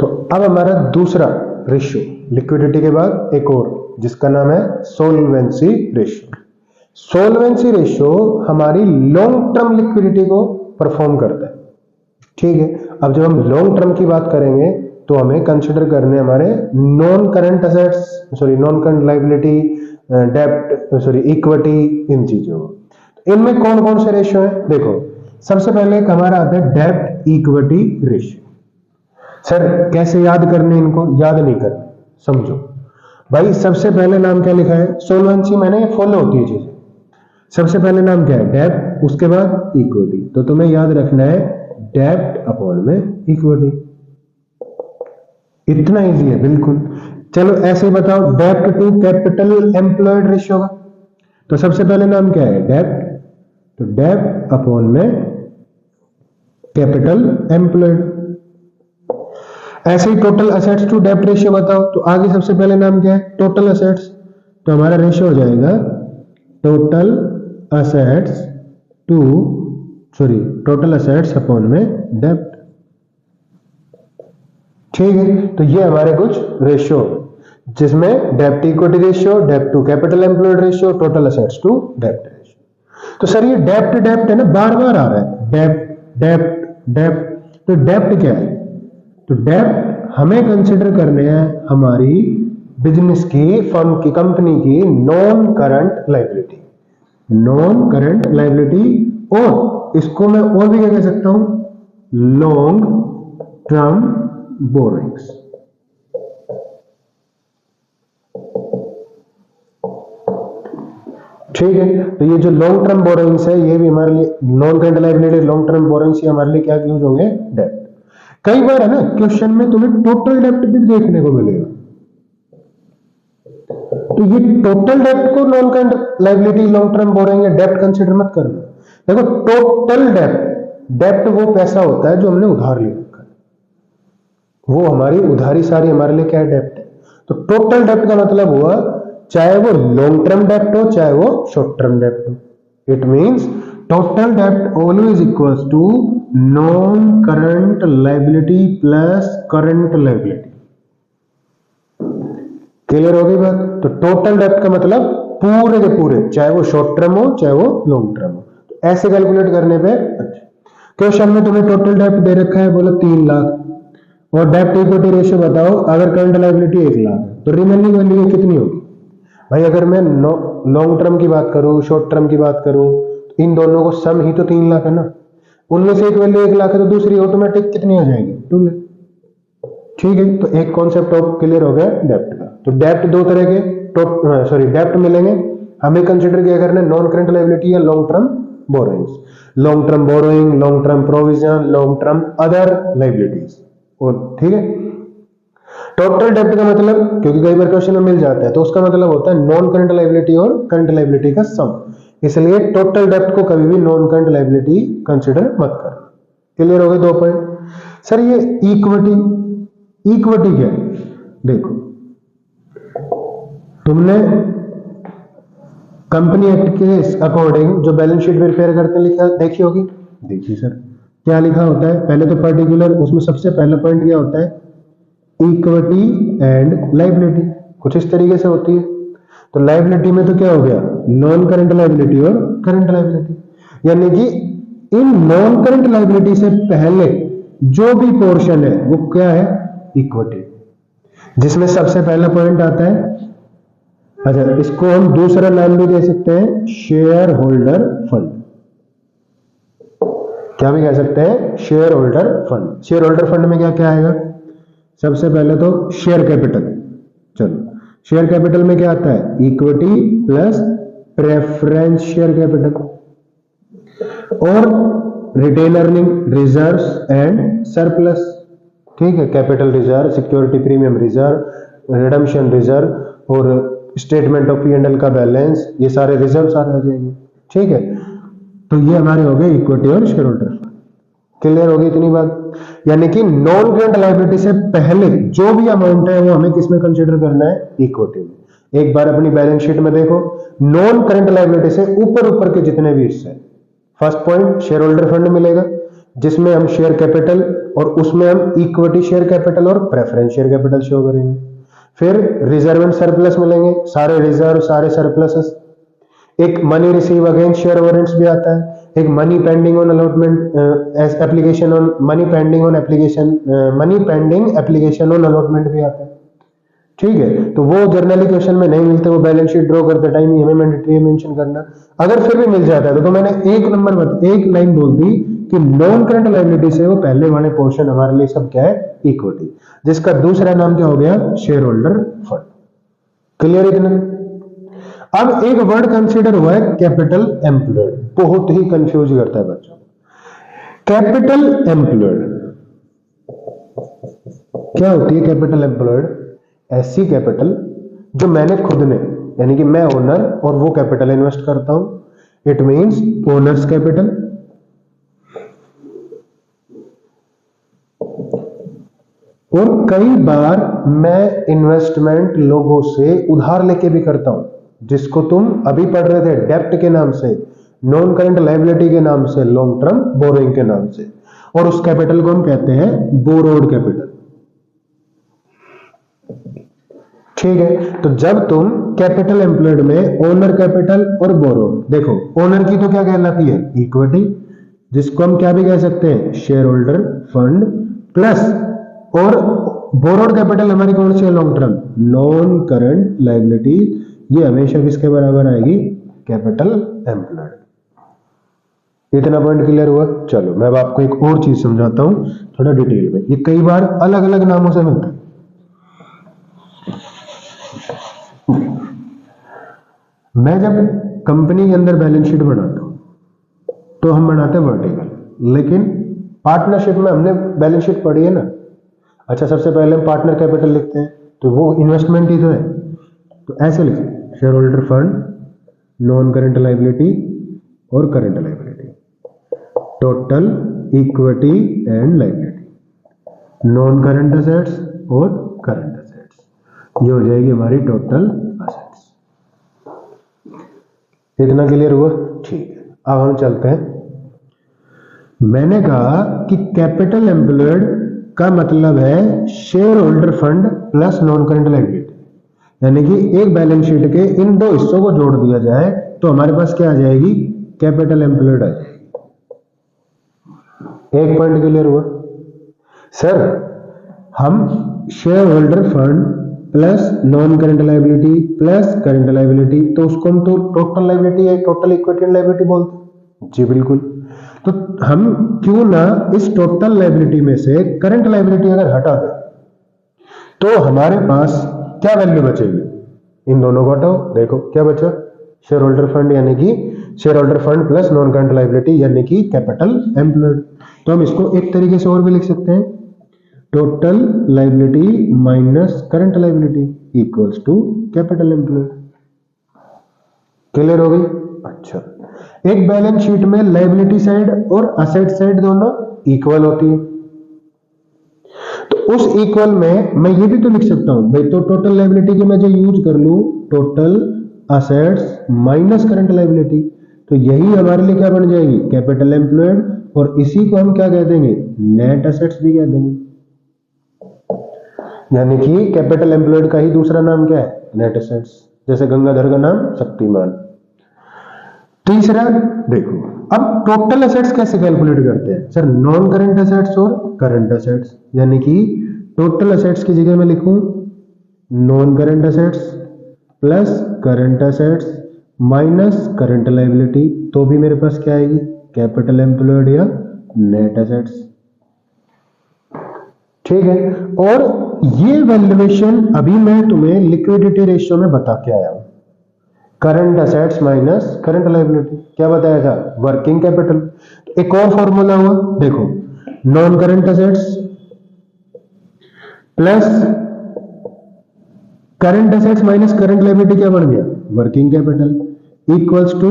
तो अब हमारा दूसरा रेशियो, लिक्विडिटी के बाद एक और, जिसका नाम है सोल्वेंसी रेशियो। सोल्वेंसी रेशियो हमारी लॉन्ग टर्म लिक्विडिटी को परफॉर्म करता है। ठीक है, अब जब हम लॉन्ग टर्म की बात करेंगे तो हमें कंसिडर करने हमारे non current assets, sorry non current liability, डेब्ट, सॉरी इक्विटी, इन चीजों को। इनमें कौन कौन से रेशियो है? देखो, सबसे पहले एक हमारा आता है डेब्ट इक्विटी रेशियो। सर कैसे याद करने इनको? याद नहीं करने, समझो भाई। सबसे पहले नाम क्या लिखा है? सोल्वेंसी मैंने फॉलो होती है चीजें। सबसे पहले नाम क्या है? डेब्ट, उसके बाद इक्विटी। तो तुम्हें याद रखना है डेब्ट अपॉन में इक्विटी। इतना इजी है बिल्कुल। चलो ऐसे ही बताओ, डेब्ट टू कैपिटल एम्प्लॉयड रेशियो का। तो सबसे पहले नाम क्या है? डेब्ट। तो डेब्ट अपॉन में कैपिटल एम्प्लॉयड। ऐसे ही टोटल असेट्स टू डेब्ट रेशियो बताओ। तो आगे सबसे पहले नाम क्या है? Total assets. तो हमारा रेशियो हो जाएगा total assets to, sorry total assets upon में डेब्ट। ठीक है, तो ये हमारे कुछ रेशियो, जिसमें डेब्ट इक्विटी रेशियो, डेब्ट to capital employed ratio, total assets to डेब्ट रेशियो। तो सर ये डेब्ट डेब्ट है ना, बार बार आ रहा है, डेब्ट डेब्ट डेब्ट। तो डेब्ट क्या है? तो डेब्ट हमें कंसिडर करने हैं हमारी बिजनेस की, फर्म की, कंपनी की non current liability, non current liability. और इसको मैं और भी क्या कह सकता हूं? Long term borrowings. ठीक है, तो ये जो लॉन्ग टर्म बोरोइंग्स है, ये भी हमारे लिए non current liability, long term borrowings, ये हमारे लिए क्या यूज होंगे? डेब्ट। कई बार है ना क्वेश्चन में तुम्हें टोटल डेब्ट भी देखने को मिलेगा। तो ये टोटल डेब्ट को non current liability, long term borrowing या डेब्ट कंसीडर मत करना। देखो टोटल डेब्ट, डेब्ट वो पैसा होता है जो हमने उधार ले रखा है, वो हमारी उधारी सारी हमारे लिए क्या है? डेब्ट है। तो टोटल डेब्ट का मतलब हुआ चाहे वो लॉन्ग टर्म डेब्ट हो चाहे वो शॉर्ट टर्म डेब्ट हो। इट मींस टोटल डेब्ट always equals to non current liability plus current liability. Clear हो गई बात? तो टोटल डेब्ट का मतलब पूरे के पूरे, चाहे वो शॉर्ट टर्म हो चाहे वो लॉन्ग टर्म हो। तो ऐसे कैलकुलेट करने पे अच्छा। क्वेश्चन में तुम्हें टोटल डेब्ट दे रखा है, बोलो 3 लाख, और डेब्ट इक्विटी रेशियो बताओ, अगर करंट लायबिलिटी 1 लाख है तो रिमेनिंग वैल्यू कितनी होगी? भाई अगर मैं लॉन्ग टर्म की बात करूं, शॉर्ट टर्म की बात करूं, तो इन दोनों को सम ही तो 3 लाख है ना। उनमें से एक वैल्यू 1 लाख है तो दूसरी ऑटोमेटिक कितनी हो जाएगी? 2 लाख। ठीक है, तो एक कॉन्सेप्ट ऑफ क्लियर हो गया डेब्ट का। तो डेब्ट दो तरह के, सॉरी डेब्ट मिलेंगे, हमें कंसिडर क्या करना है? नॉन करंट लायबिलिटी या long term borrowings. Long term borrowing, long term provision, long term other liabilities. और ठीक है, टोटल डेब्ट का मतलब, क्योंकि कई बार क्वेश्चन में मिल जाता है, तो उसका मतलब होता है नॉन करंट लायबिलिटी और करंट लायबिलिटी का सम। इसलिए टोटल डेब्ट को कभी भी नॉन करंट लायबिलिटी कंसिडर मत कर। क्लियर हो गए 2 पॉइंट। सर ये इक्विटी, इक्विटी क्या है? देखो तुमने कंपनी एक्ट के अकॉर्डिंग जो बैलेंस शीट प्रिपेयर करते लिखा देखी होगी। देखिए सर क्या लिखा होता है, पहले तो पर्टिकुलर, उसमें सबसे पहला पॉइंट क्या होता है? इक्विटी एंड लायबिलिटी, कुछ इस तरीके से होती है। तो लायबिलिटी में तो क्या हो गया? नॉन करंट लायबिलिटी और करंट लायबिलिटी, यानी कि इन नॉन करंट लायबिलिटी से पहले जो भी पोर्शन है वो क्या है? इक्विटी, जिसमें सबसे पहला पॉइंट आता है, अच्छा इसको हम दूसरा नाम भी दे सकते हैं, शेयर होल्डर फंड। क्या भी कह सकते हैं? Share holder fund. Share holder fund में क्या क्या आएगा? सबसे पहले तो शेयर कैपिटल। चलो शेयर कैपिटल में क्या आता है? Equity plus preference share capital, और retain earning, reserves and surplus. ठीक है, capital reserve, security premium reserve, redemption reserve और स्टेटमेंट ऑफ P&L का बैलेंस, ये सारे रिजर्व सारे आ जाएंगे। ठीक है, तो ये हमारे हो गए इक्विटी और शेयर होल्डर। क्लियर हो गई इतनी बात? यानी कि नॉन करंट लायबिलिटी से पहले जो भी अमाउंट है वो हमें किसमें कंसीडर करना है? इक्विटी में। एक बार अपनी बैलेंस शीट में देखो, नॉन करंट लायबिलिटी से ऊपर ऊपर के जितने भी हिस्से, first point share holder fund मिलेगा, जिसमें हम शेयर कैपिटल और उसमें हम इक्विटी शेयर कैपिटल और प्रेफरेंस शेयर कैपिटल शो करेंगे। फिर रिजर्व एंड सरप्लस मिलेंगे, सारे रिजर्व सारे सरप्लसेस। एक money receive against share warrants भी आता है, एक money pending on allotment application on money pending on application money pending application on allotment भी आता है। ठीक है, तो वो जर्नली क्वेश्चन में नहीं मिलते, वो बैलेंस शीट ड्रॉ करते टाइम ही हमें मैंडेटरी है मेंशन करना। अगर फिर भी मिल जाता है तो मैंने एक लाइन बोल दी कि नॉन करंट लायबिलिटी से वो पहले वाले पोर्शन हमारे लिए सब क्या है, इक्विटी, जिसका दूसरा नाम क्या हो गया, शेयर होल्डर फंड। क्लियर इतना? अब एक वर्ड कंसीडर हुआ है कैपिटल एम्प्लॉयड, बहुत ही कंफ्यूज करता है बच्चों। कैपिटल एम्प्लॉयड क्या होती है? कैपिटल एम्प्लॉयड ऐसी कैपिटल जो मैंने खुद ने, यानी कि मैं ओनर और वो कैपिटल इन्वेस्ट करता हूं। It means owners capital. और कई बार मैं इन्वेस्टमेंट लोगों से उधार लेके भी करता हूं, जिसको तुम अभी पढ़ रहे थे डेप्ट के नाम से, नॉन करंट लायबिलिटी के नाम से, लॉन्ग टर्म बोरोइंग के नाम से। और उस कैपिटल को हम कहते हैं बोरोड कैपिटल। ठीक है, तो जब तुम कैपिटल एम्प्लॉयड में ओनर कैपिटल और बोरोड, देखो ओनर की तो क्या कहलाती है, इक्विटी, जिसको हम क्या भी कह सकते हैं, शेयर होल्डर फंड, प्लस और बोरोड कैपिटल हमारी कौन सी है, long term non current liability. ये हमेशा किसके बराबर आएगी, कैपिटल एम्प्लॉयड। इतना पॉइंट क्लियर हुआ? चलो मैं अब आपको एक और चीज समझाता हूं थोड़ा डिटेल में। ये कई बार अलग अलग नामों से मिलता है। मैं जब कंपनी के अंदर बैलेंस शीट बनाता हूं तो हम बनाते हैं वर्टिकल, लेकिन पार्टनरशिप में हमने बैलेंस शीट पढ़ी है ना। अच्छा, सबसे पहले हम पार्टनर कैपिटल लिखते हैं, तो वो इन्वेस्टमेंट ही तो है, तो ऐसे लिखते share holder fund, non current liability और current liability, total equity and liability, non current assets और करंट असेट्स, ये हो जाएगी हमारी टोटल असेट्स। इतना क्लियर हुआ? ठीक है, अब हम चलते हैं। मैंने कहा कि कैपिटल एम्प्लॉयड का मतलब है share holder fund plus non current liability, यानी कि एक बैलेंस शीट के इन दो हिस्सों को जोड़ दिया जाए तो हमारे पास क्या आ जाएगी, कैपिटल एम्प्लॉयड आ जाएगी। एक पॉइंट क्लियर हुआ? सर हम share holder fund plus non current liability plus current liability, तो उसको हम तो टोटल लायबिलिटी है, टोटल इक्विटी एंड लायबिलिटी बोलते हैं। जी बिल्कुल। तो हम क्यों ना इस टोटल लायबिलिटी में से करंट लायबिलिटी अगर हटा दें तो हमारे पास क्या वैल्यू बचेगी, इन दोनों को हटाओ, देखो क्या बचा, शेयर होल्डर फंड यानी कि share holder fund plus non current liability यानी कि कैपिटल एम्प्लॉयड। तो हम इसको एक तरीके से और भी लिख सकते हैं, total liability minus current liability equals to capital employed. Clear हो गई? अच्छा, एक बैलेंस शीट में लायबिलिटी साइड और असेट साइड दोनों इक्वल होती है, तो उस इक्वल में मैं ये भी तो लिख सकता हूं भाई, तो टोटल लायबिलिटी की मैं जो यूज कर लूं total assets minus current liability, तो यही हमारे लिए क्या बन जाएगी, कैपिटल एम्प्लॉयड, और इसी को हम क्या कह देंगे, नेट असेट्स भी कह देंगे। यानी कि कैपिटल एम्प्लॉयड का ही दूसरा नाम क्या है, नेट असेट्स, जैसे गंगाधर का नाम शक्तिमान। तीसरा देखो, अब टोटल असेट्स कैसे कैलकुलेट करते हैं, सर नॉन करंट असेट्स और करंट असेट्स, यानी कि टोटल असेट्स की जगह मैं लिखूं non current assets plus current assets minus current liability, तो भी मेरे पास क्या आएगी, कैपिटल एम्प्लॉयड या नेट असेट्स। ठीक है, और ये वैल्यूएशन अभी मैं तुम्हें लिक्विडिटी रेशियो में बता के आया हूं, current assets minus current liability, क्या बताया था, वर्किंग कैपिटल। एक और फॉर्मूला हुआ, देखो non current assets plus current assets minus current liability क्या बन गया, working capital equals to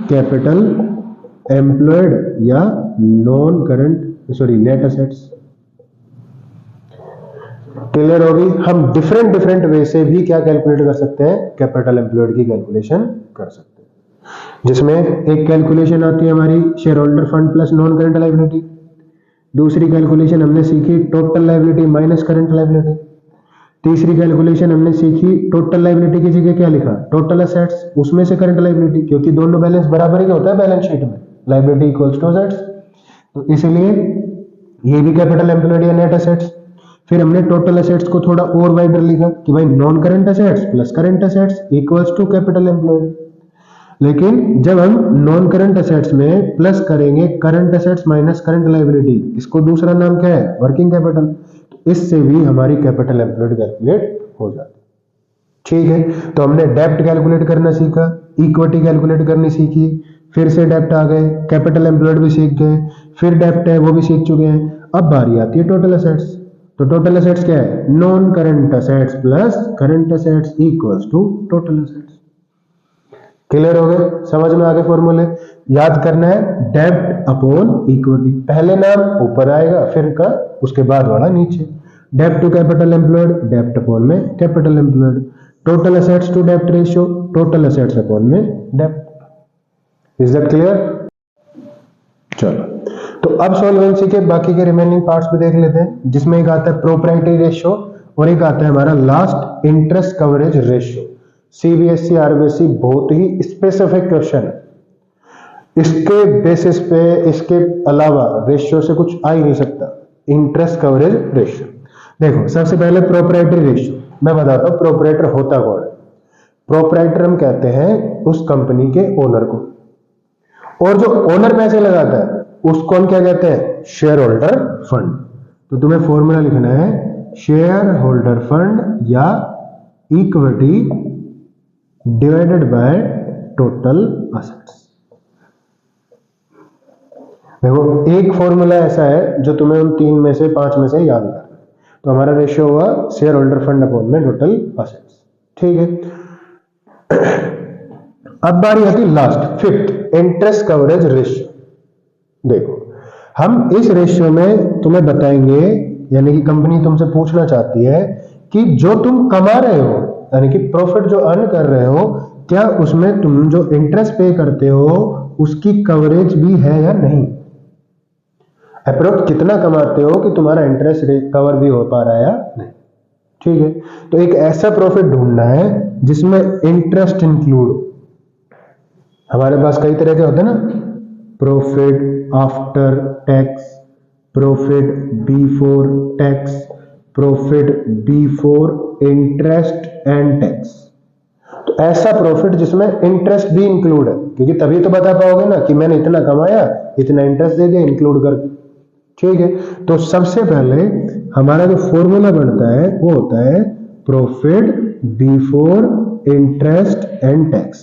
capital employed या non current net assets. Clear होगी? हम डिफरेंट वे से भी क्या कैलकुलेट कर सकते हैं, कैपिटल एम्प्लॉयड की कैलकुलेशन कर सकते हैं, जिसमें एक कैलकुलेशन आती है हमारी share holder fund plus non current liability, दूसरी कैलकुलेशन हमने सीखी total liability minus current liability. तीसरी कैलकुलेशन हमने सीखी टोटल लायबिलिटी की जगह क्या लिखा, टोटल असेट्स, उसमें से करंट लायबिलिटी, क्योंकि दोनों बैलेंस बराबर ही होता है बैलेंस शीट में, लायबिलिटी इक्वल्स टू असेट्स, तो इसलिए ये भी कैपिटल एम्प्लॉयड या नेट असेट्स। फिर हमने टोटल असेट्स को थोड़ा और वाइडर लिखा कि भाई non current assets plus current assets equals to capital employed. लेकिन जब हम नॉन करंट असेट्स में प्लस करेंगे current assets minus current liability, इसको दूसरा नाम क्या है, वर्किंग कैपिटल, तो इससे भी हमारी कैपिटल एम्प्लॉयड कैलकुलेट हो जाती है। ठीक है, तो हमने डेब्ट कैलकुलेट करना सीखा, इक्विटी कैलकुलेट करनी सीखी, फिर से डेब्ट आ गए, कैपिटल एम्प्लॉयड भी सीख गए, फिर डेब्ट है वो भी सीख चुके हैं। अब बारी आती है टोटल असेट्स। तो टोटल असेट्स क्या है, non current assets plus current assets equals to total assets. Clear हो गए, समझ में आ गए फॉर्मूले। याद करना है डेब्ट अपॉन इक्विटी, पहले नाम ऊपर आएगा फिर का उसके बाद वाला नीचे। डेब्ट टू कैपिटल एम्प्लॉयड, डेब्ट अपॉन में capital employed. Total assets to डेब्ट रेशियो, टोटल असेट्स अपॉन में डेब्ट। Is that clear? चलो, तो अब सॉल्वेंसी के बाकी के रिमेनिंग पार्ट्स भी देख लेते हैं, जिसमें एक आता है प्रोप्राइटरी रेशियो और एक आता है हमारा last interest coverage ratio. CBSE RBSE बहुत ही स्पेसिफिक क्वेश्चन है, इसके बेसिस पे इसके अलावा रेशियो से कुछ आ ही नहीं सकता। इंटरेस्ट कवरेज रेशियो देखो, सबसे पहले प्रोप्राइटरी रेशियो मैं बताता हूं प्रोप्राइटर होता कौन है। प्रोप्राइटर हम कहते हैं उस कंपनी के ओनर को, और जो ओनर पैसे लगाता है उसको हम क्या कहते हैं, शेयर होल्डर फंड। तो तुम्हें फॉर्मूला लिखना है शेयर होल्डर फंड या equity divided by total assets. देखो एक फॉर्मूला ऐसा है जो तुम्हें उन 3 में से 5 में से याद करना है। तो हमारा रेशियो हुआ शेयर होल्डर फंड अपॉन में टोटल असेट्स। ठीक है, अब बारी आती last fifth interest coverage ratio. देखो हम इस रेशियो में तुम्हें बताएंगे, यानी कि कंपनी तुमसे पूछना चाहती है कि जो तुम कमा रहे हो, यानी कि प्रॉफिट जो अर्न कर रहे हो, क्या उसमें तुम जो इंटरेस्ट पे करते हो उसकी कवरेज भी है या नहीं। अप्रोक्स कितना कमाते हो कि तुम्हारा इंटरेस्ट कवर भी हो पा रहा है या नहीं। ठीक है, तो एक ऐसा प्रॉफिट ढूंढना है जिसमें इंटरेस्ट इंक्लूड हो। हमारे पास कई तरह के होते हैं ना, profit after tax, profit before tax, profit before interest and tax. तो ऐसा प्रॉफिट जिसमें इंटरेस्ट भी इंक्लूड है, क्योंकि तभी तो बता पाओगे ना कि मैंने इतना कमाया, इतना इंटरेस्ट दे दिया इंक्लूड करके। ठीक है, तो सबसे पहले हमारा जो फॉर्मूला बनता है वो होता है profit before interest and tax,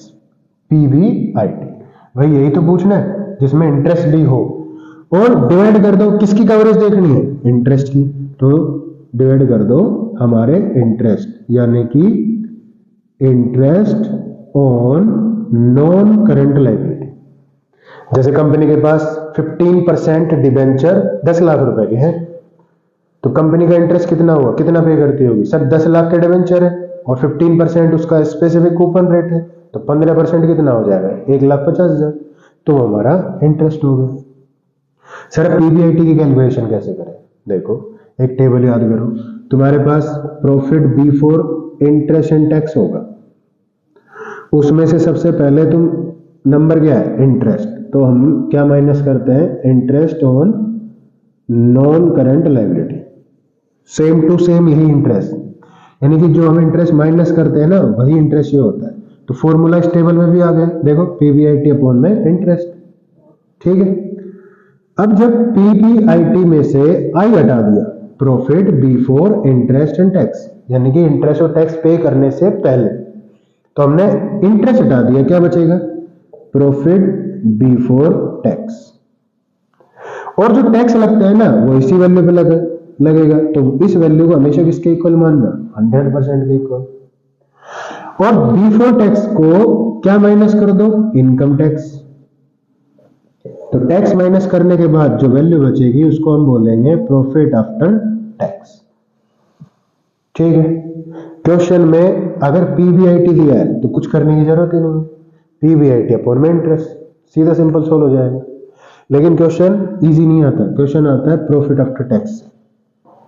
PBIT. भाई यही तो पूछना है जिसमें इंटरेस्ट भी हो, और डिवाइड कर दो, किसकी कवरेज देखनी है, इंटरेस्ट की, तो डिवाइड कर दो हमारे इंटरेस्ट, यानी कि interest on non current liability. जैसे कंपनी के पास 15% डिबेंचर 10 लाख रुपए के हैं, तो कंपनी का इंटरेस्ट कितना हुआ, कितना पे करती होगी, सर 10 लाख के डिबेंचर है और 15% उसका स्पेसिफिक कूपन रेट है, तो 15% कितना हो जाएगा, 1,50,000, तो हमारा इंटरेस्ट हो गया। सर पीबीआईटी की कैलकुलेशन कैसे करें, देखो एक टेबल याद करो, तुम्हारे पास profit before interest and tax होगा, उसमें से सबसे पहले तुम नंबर क्या है, इंटरेस्ट, तो हम क्या माइनस करते हैं, interest on non current liability. Same to same यही इंटरेस्ट, यानी कि जो हम इंटरेस्ट माइनस करते हैं ना वही इंटरेस्ट ये होता है। तो फॉर्मूला इस टेबल में भी आ गया, देखो पीबीआईटी अपॉन में इंटरेस्ट। ठीक है, अब जब पीबीआईटी में से आई हटा दिया, profit before interest and tax, यानी कि इंटरेस्ट और टैक्स पे करने से पहले, तो हमने इंटरेस्ट हटा दिया, क्या बचेगा, प्रॉफिट बिफोर टैक्स। और जो टैक्स लगता है ना वो इसी वैल्यू पे लगेगा, तो इस वैल्यू को हमेशा किसके इक्वल मानना, 100% के इक्वल। और बिफोर टैक्स को क्या माइनस कर दो, इनकम टैक्स। तो टैक्स माइनस करने के बाद जो वैल्यू बचेगी उसको हम बोलेंगे प्रॉफिट आफ्टर टैक्स। ठीक है, क्वेश्चन में अगर पीबीआईटी दिया है तो कुछ करने की जरूरत ही नहीं, पीबीआईटी अपॉन में इंटरेस्ट, सीधा सिंपल सोल्व हो जाएगा। लेकिन क्वेश्चन इजी नहीं आता, क्वेश्चन आता है प्रॉफिट आफ्टर टैक्स से,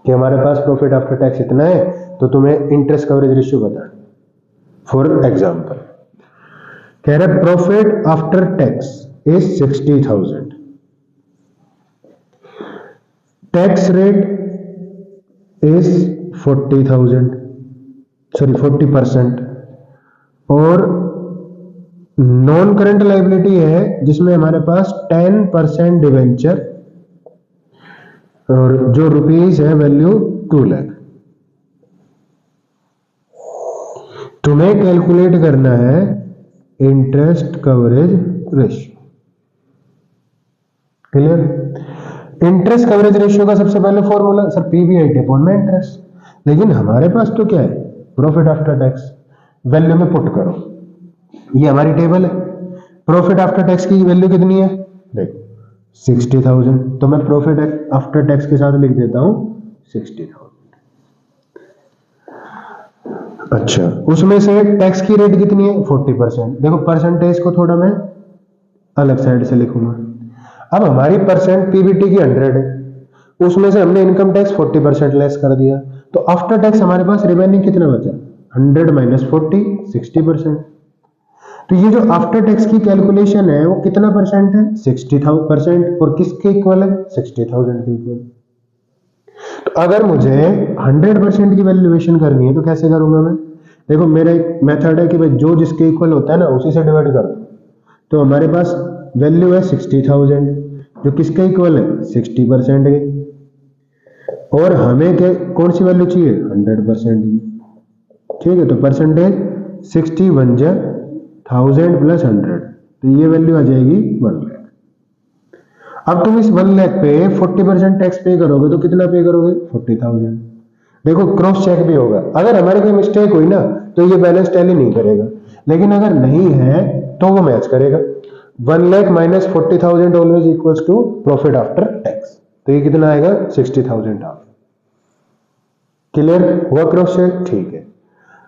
कि हमारे पास प्रॉफिट आफ्टर टैक्स इतना है तो तुम्हें इंटरेस्ट कवरेज रेशियो बताना। फॉर एग्जांपल कह रहे profit after tax is 60,000, tax rate is 40%, और नॉन करंट लायबिलिटी है जिसमें हमारे पास 10% डिवेंचर और जो रुपीज है वैल्यू 2 लाख। तुम्हें कैलकुलेट करना है interest coverage ratio. Clear? Interest coverage ratio का सबसे पहले फॉर्मूला सर पीबीआईटी अपॉन में इंटरेस्ट, लेकिन हमारे पास तो क्या है प्रॉफिट आफ्टर टैक्स, वैल्यू में पुट करो, ये हमारी टेबल है। प्रॉफिट आफ्टर टैक्स की वैल्यू कितनी है देखो 60,000, तो मैं प्रॉफिट आफ्टर टैक्स के साथ लिख देता हूं 60,000। अच्छा, उसमें से टैक्स की रेट कितनी है 40%। देखो परसेंटेज को थोड़ा मैं अलग साइड से लिखूंगा। अब हमारी परसेंट पीबीटी की 100 है, उसमें से हमने इनकम टैक्स 40% लेस कर दिया, तो आफ्टर टैक्स हमारे पास रिमेनिंग कितना बचा 100 माइनस 40 60%। तो ये जो आफ्टर टैक्स की कैलकुलेशन है वो कितना परसेंट है 60% और किसके इक्वल है 60,000 के इक्वल। तो अगर मुझे 100% की वैल्यूएशन करनी है तो कैसे करूंगा मैं, देखो मेरा एक मेथड है कि भाई जो जिसके इक्वल होता है ना उसी से डिवाइड कर दो। तो हमारे पास वैल्यू है 60,000 जो किसके इक्वल है 60% के, और हमें क्या कौन सी वैल्यू चाहिए 100% की। ठीक है, तो परसेंटेज 60 1 जा 1000 प्लस 100, तो ये वैल्यू आ जाएगी 1 लाख। अब तुम इस 1 लाख पे 40% टैक्स पे करोगे तो कितना पे करोगे 40,000। देखो क्रॉस चेक भी होगा, अगर हमारे कोई मिस्टेक हुई ना तो ये बैलेंस टैली नहीं करेगा, लेकिन अगर नहीं है तो वो मैच करेगा। 1 lakh minus 40,000 always equals to profit after tax, तो ये कितना आएगा 60,000 आ। क्लियर हुआ क्रॉस चेक? ठीक है।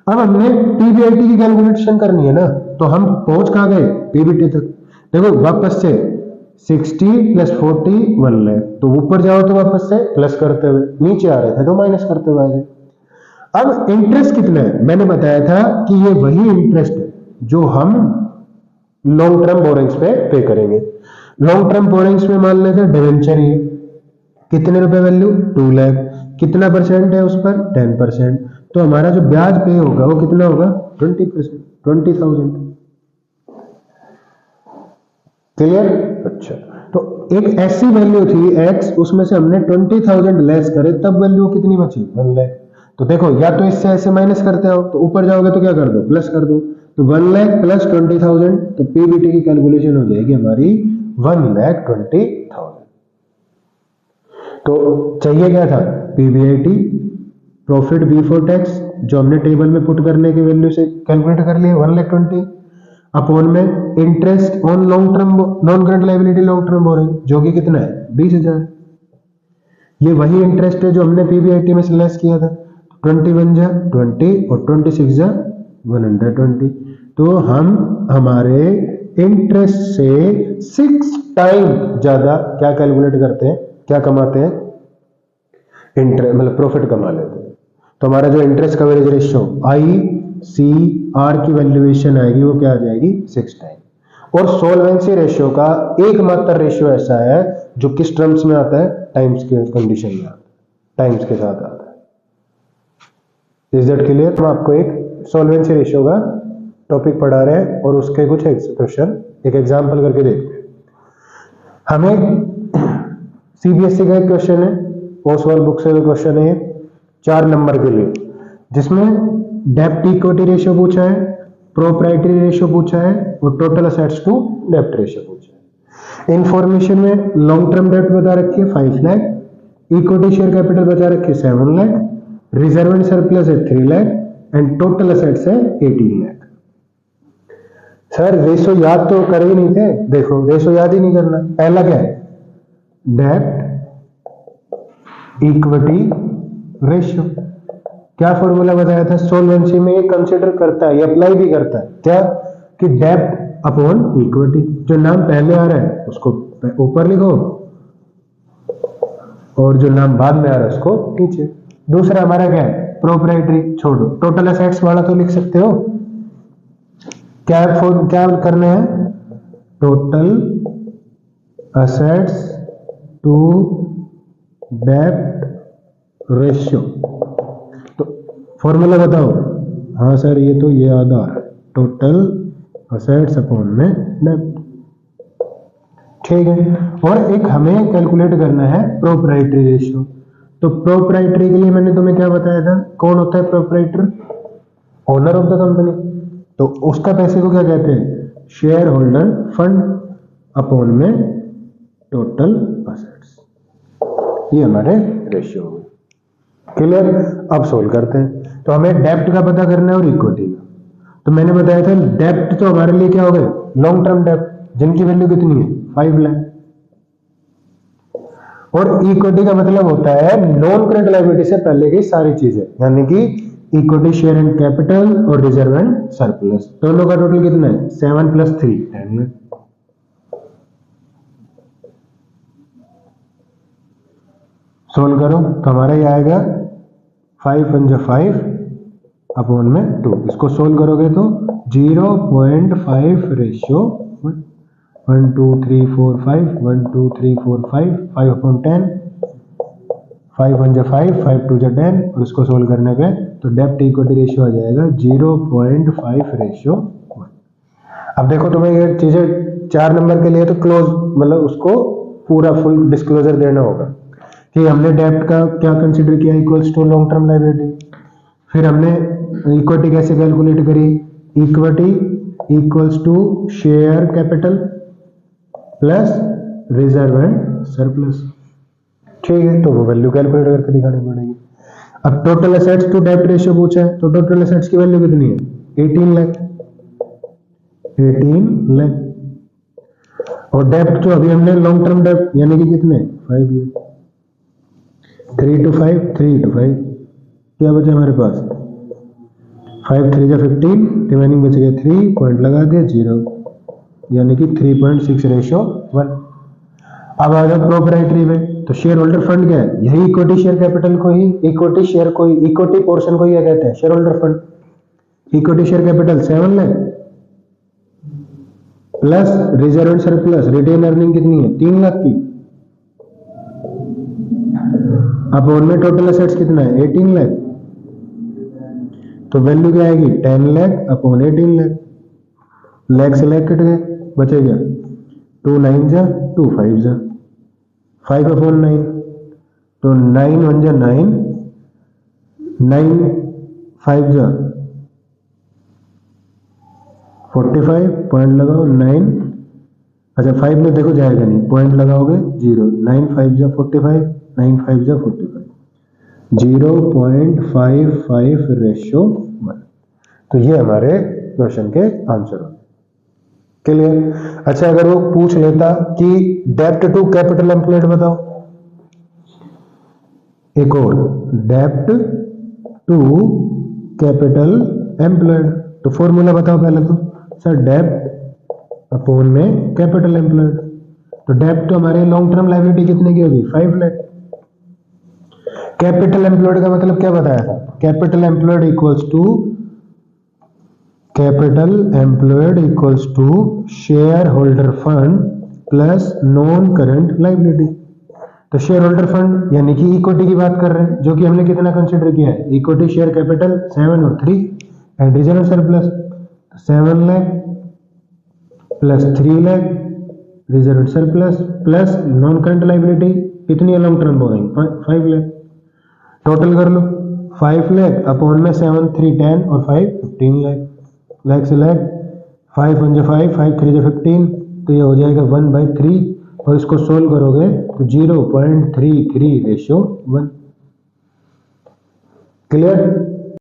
अब हमने पीबीआईटी की कैलकुलेशन करनी है ना, तो हम पहुंच कहां गए पीबीटी तक। देखो वापस से 60 प्लस 40 1 लाख, तो ऊपर जाओ तो वापस से प्लस करते हुए, नीचे आ रहे थे तो माइनस करते हुए आ गए। अब इंटरेस्ट कितना है मैंने बताया था कि ये वही इंटरेस्ट है जो हम लॉन्ग टर्म बोरिंग्स पे करेंगे। लॉन्ग टर्म बोरिंग्स में मान लेते हैं डिवेंचर ही कितने रुपए वैल्यू 2 लाख, कितना परसेंट है उस पर 10%, तो हमारा जो ब्याज पे होगा वो कितना होगा 20%, 20,000। क्लियर? अच्छा, तो एक ऐसी वैल्यू थी x, उसमें से हमने 20,000 लेस करे तब वैल्यू कितनी बची 1 लाख। तो देखो या तो इससे ऐसे माइनस करते हो, तो ऊपर जाओगे तो क्या कर दो प्लस कर दो, तो 1 लाख प्लस 20,000, तो पीबीटी की कैलकुलेशन हो जाएगी हमारी 1,20,000। तो चाहिए क्या था पीबीआईटी प्रॉफिट बिफोर टैक्स, जो हमने टेबल में पुट करने की वैल्यू से कैलकुलेट कर लिया 1,20,000 अपॉन में interest on long term non current liability long term borrowing जो कि कितना है 20,000। ये वही इंटरेस्ट है जो हमने पीबीआईटी में से लेस किया था, 21 जा 20 और 26 जा 120। तो हम हमारे इंटरेस्ट से 6 टाइम ज्यादा क्या कैलकुलेट करते हैं, क्या कमाते हैं इंटरेस्ट, मतलब प्रॉफिट कमा लेते हैं। तो हमारा जो इंटरेस्ट कवरेज रेशियो ICR की वैल्यूएशन आएगी वो क्या आ जाएगी 6 टाइम। और सोल्वेंसी रेशियो का एकमात्र रेशियो ऐसा है जो किस टर्म्स में आता है टाइम्स के कंडीशन में आता है, टाइम्स के साथ आता है। Is that clear? हम आपको एक सोल्वेंसी रेशियो का टॉपिक पढ़ा रहे हैं और उसके कुछ क्वेश्चन एक एग्जांपल करके देखते हैं। हमें सीबीएसई का एक क्वेश्चन है, ओसवाल बुक से क्वेश्चन है 4 नंबर के लिए, जिसमें डेप्ट इक्विटी रेशियो पूछा है, प्रोप्राइटरी रेशियो पूछा है और टोटल असेट्स टू डेप्ट रेशियो पूछा है। इंफॉर्मेशन में लॉन्ग टर्म डेप्ट बता रखी है 5 लाख, इक्विटी शेयर कैपिटल बता रखी है 7 लाख, रिजर्व एंड सरप्लस है 3 लाख एंड टोटल असेट्स है 18 लाख। सर रेशो याद तो कर ही नहीं थे, देखो रेशो याद ही नहीं करना। पहला क्या है डेप्ट इक्विटी रेशियो, क्या फॉर्मूला बताया था सोल्वेंसी में, ये कंसीडर करता है, ये अप्लाई भी करता है क्या कि डेप्ट अपॉन इक्विटी, जो नाम पहले आ रहा है उसको ऊपर लिखो और जो नाम बाद में आ रहा है उसको नीचे। दूसरा हमारा क्या है, प्रोप्राइटरी छोड़ो, टोटल असेट्स वाला तो लिख सकते हो। क्या करने हैं, टोटल असेट्स टू डेब्ट रेशियो। तो फॉर्मूला बताओ। हाँ सर ये तो ये आधार टोटल असेट्स अपॉन में डेब्ट, ठीक है। और एक हमें कैलकुलेट करना है प्रोप्राइटरी रेशियो। तो प्रोप्राइटरी के लिए मैंने तुम्हें क्या बताया था, कौन होता है proprietor, owner of the company. तो उसका पैसे को क्या कहते हैं, शेयर होल्डर फंड अपॉन में टोटल असेट्स। ये हमारे रेशियो हुए, क्लियर। अब सोल्व करते हैं। तो हमें डेब्ट का पता करना है और इक्विटी का। तो मैंने बताया था डेब्ट तो हमारे लिए क्या हो गए, लॉन्ग टर्म डेब्ट जिनकी वैल्यू कितनी है 5 लाख। और इक्विटी का मतलब होता है नॉन करंट लायबिलिटी से पहले की सारी चीजें, यानी कि इक्विटी शेयर एंड कैपिटल और रिजर्व एंड सरप्लस, दोनों का टोटल कितना है 7 + 3 10 लाख। सोल्व करो तो हमारा ये आएगा 5 × 5 अपॉन में 2। इसको सोल्व करोगे तो 0.5 रेशियो 1 2 3 4 5 1 2 3 4 5 5/10 5 × 5 5 2 10। और इसको सोल्व करने पे तो डेब्ट इक्विटी रेशियो आ जाएगा 0.5 रेशियो 1। अब देखो तुम्हें ये चीजें 4 नंबर के लिए तो क्लोज मतलब उसको पूरा फुल डिस्क्लोजर देना होगा कि हमने डेब्ट का क्या कंसीडर किया, equals to long term liability. फिर हमने इक्विटी कैसे कैलकुलेट करी, equity equals to share capital plus reserve and surplus, ठीक है। तो वो वैल्यू कैलकुलेट करके दिखानी पड़ेगी। अब टोटल एसेट्स टू डेब्ट रेशियो पूछा है, तो टोटल एसेट्स की वैल्यू कितनी है 18 लाख। 18 लाख और डेब्ट जो अभी हमने लॉन्ग टर्म डेब्ट यानी कि कितने 5 ईयर 3 to 5 3 to 5 क्या बचा हमारे पास 5 3 × 15 रिमेनिंग बच गया 3 पॉइंट लगा दिया 0 यानी कि 3.6 रेशियो 1। अब आ जाओ प्रोप्राइटरी में। तो शेयर होल्डर फंड क्या है, यही इक्विटी शेयर कैपिटल को ही इक्विटी शेयर को इक्विटी पोर्शन को ही क्या कहते हैं share holder fund. Equity share capital 7 lakh plus reserve and surplus retain earning कितनी है 3 लाख की। अब उनमें टोटल एसेट्स कितना है 18 लाख। तो वैल्यू क्या आएगी 10 लाख अपॉन 18 लाख। लाख से लाख कट गए बचेगा 2 9 जा 2 5 जा 5/9 तो 9 1 जा 9 9 5 जा 45 पॉइंट लगाओ 9। अच्छा 5 में देखो जाएगा नहीं, पॉइंट लगाओगे 0 9 5 जा 45 9 5 जा 45 0.55 रेशियो 1। तो ये हमारे क्वेश्चन के आंसर होंगे, क्लियर। अच्छा अगर वो पूछ लेता कि डेब्ट टू कैपिटल एम्प्लॉयड बताओ, एक और डेब्ट टू कैपिटल एम्प्लॉयड, तो फॉर्मूला बताओ पहले तो सर डेब्ट अपॉन में कैपिटल एम्प्लॉयड। तो डेब्ट तो हमारे लॉन्ग टर्म लायबिलिटी कितने की होगी 5 लाख। कैपिटल एम्प्लॉयड का मतलब क्या बताया था, capital employed equals to share holder fund plus non current liability. तो शेयर होल्डर फंड यानी कि इक्विटी की बात कर रहे हैं, जो कि हमने कितना कंसीडर किया है इक्विटी शेयर कैपिटल 7 और 3 and reserve surplus 7 lakh plus 3 lakh reserve surplus plus non current liability कितनी है लॉन्ग टर्म हो गई 5 लाख। टोटल कर लो 5 लाख अपॉन में 7 3 10 और 5 15 लाख। लाख से लाख 5 1 जा 5 5 3 जा 15 तो ये हो जाएगा 1/3 और इसको सोल्व करोगे तो 0.33 रेशियो 1, क्लियर।